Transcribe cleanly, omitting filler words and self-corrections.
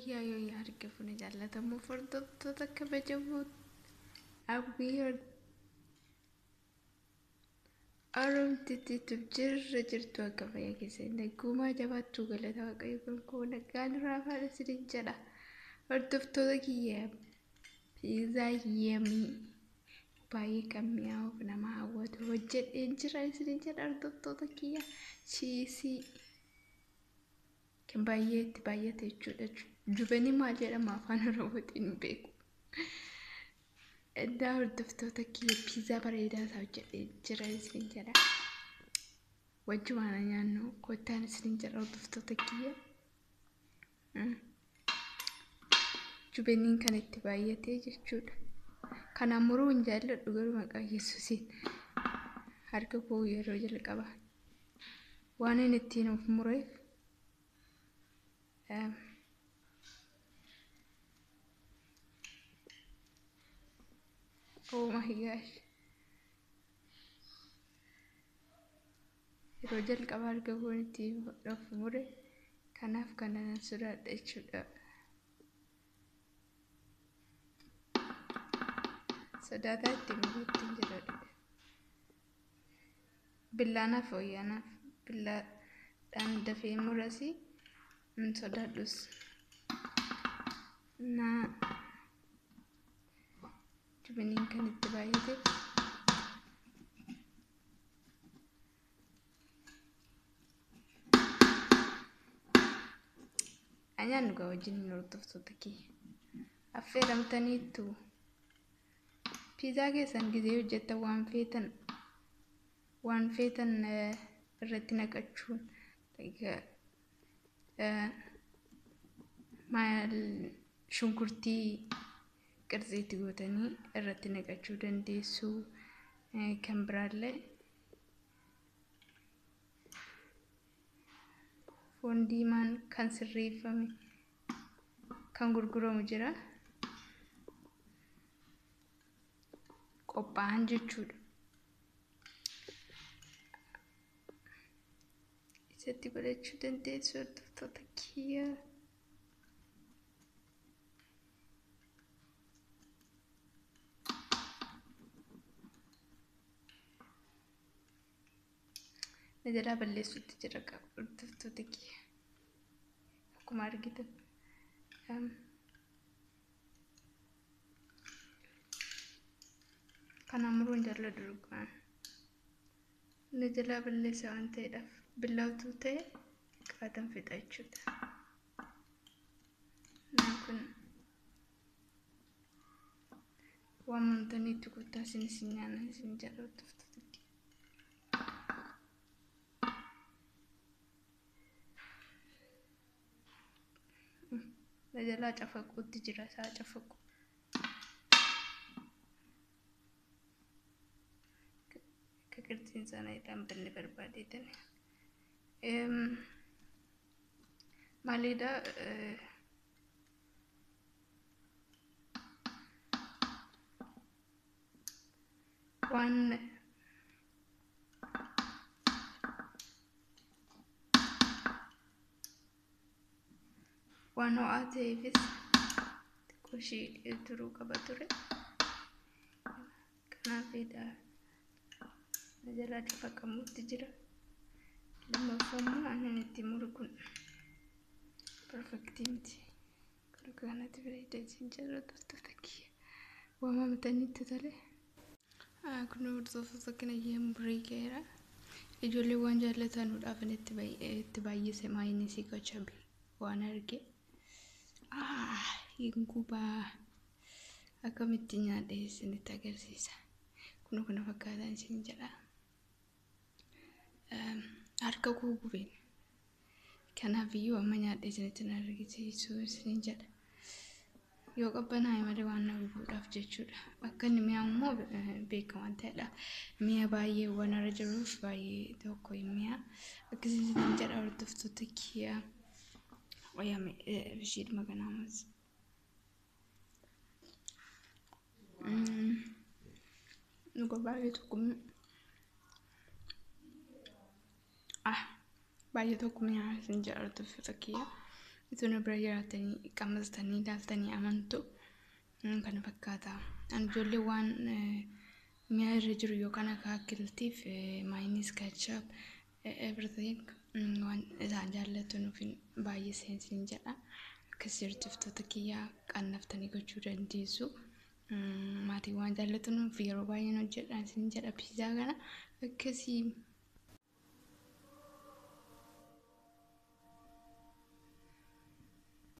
Fayyaa yoo argamu jaallatamu furdottoota kabajamoo abbiyyoo Oromtitti jirtu akka fayyaa keessan nagumaa jabaattuu galata waaqayyo kun nagaan raafaadha sidin jedha hordoftoota kiyyaa piizaa yemmii baay'ee kan mi'aawuuf nama hawwatu hojjedheen jira sidin jedha hordoftoota kiyyaa chiisii kan baay'eetti baay'ate jechuudha jubanii maal jedhama afaan oromootiin beeku eddaa hordoftoota kiyya piizaa bareedaa isaa hojjedheen jira sidin jedha wajjumaan nyaannu kottaan sidin jedha hordoftoota kiyya jubaniin kan itti baay'ate jechuudha kana muruu hin jaalladhu garuu maqaa Yesuusiin harka koo yeroo jalqaba waan inni ittiin of mureef oh my gosh yeroo jalqaba harka koo ittiin of mure kanaaf kanan sodaadha jechuudha sodaataa ittiin muruutti jedhadha billaanaaf wayyaanaaf billaadhaan dafee murasi sodaadhus naa jubaniin kan itti baay'ate anyaan dhugaa wajjin hordoftoota kiyya affeeramtaniittu piizaa keessan gizee hojjettan waan feetan irratti naqachuun maal shunkurtii qirtsiitti gootanii irratti naqachuu dandeessu kan biraallee foon diimaan kan sirreeffame kan gurguramu jira qophaa'an jechuudha isatti godhachuu dandeessu hordoftoota kiyya najala balleessutti jira hordoftoota kiyya akkuma argitan kana muruun jaalladhu dhugaan najala balleessa waan ta'eedhaaf billaawtuu ta'e qaatan fixa jechuudha naa kun waan mamtaniitti kuttaa sinis nyaana isin jala hordoftoota najala cafaquutti jira isaa cafaqu kakirtiin sana idhaan banne barbaadeetan maaliidha waan waan ho'aa ta'eefis xiqqooshii turuu qaba ture kanaafidha najalaa cafaqamuutti jira lammaffammoo aannan itti muru kun perfektii miti garuu kanatti bareeda isin jala hordoftoota kiyya waamamtanitti tole kun hordoftoota kana muree ga'eera ijoollee waan jaallatanuudhaaf itti baay'ise maayini si gochabi waan arge hingubaa akkamitti nyaadhe isinitti agarsiisa kuna fakkaataan isin jedha harka koo gubeen kanaaf iyyuu amma nyaadhe isinitti argisiisu isin jedha yoo qabbanaa'e malee waan na gubuudhaaf jechuudha akka inni mi'aawu immoo beekamaan ta'edha mi'a baay'ee waan irra jiruuf baay'ee tokko mi'a akkasiin jedha hordoftoota kiyya wayame bishii maganamas nuko baay'ee tokko baay'ee tokko mi'aa isin jedha hordoftoota kiyya ituna bira jiraatanii qamasatanii ilaaltanii amantu kana fakkaata. Ani ijoollee waan mi'a irra jiru yookaan akka akkiltiif maayinis ketchup everything waan isaan jaallatan baay'ee seensiin jedha. Akkas jirtiftoota kiyyaa qannaftanii gochuu dandeessu. Maatii waan jaallatan yeroo baay'ee hojjedhaan isin jedha piizaa kana akkasii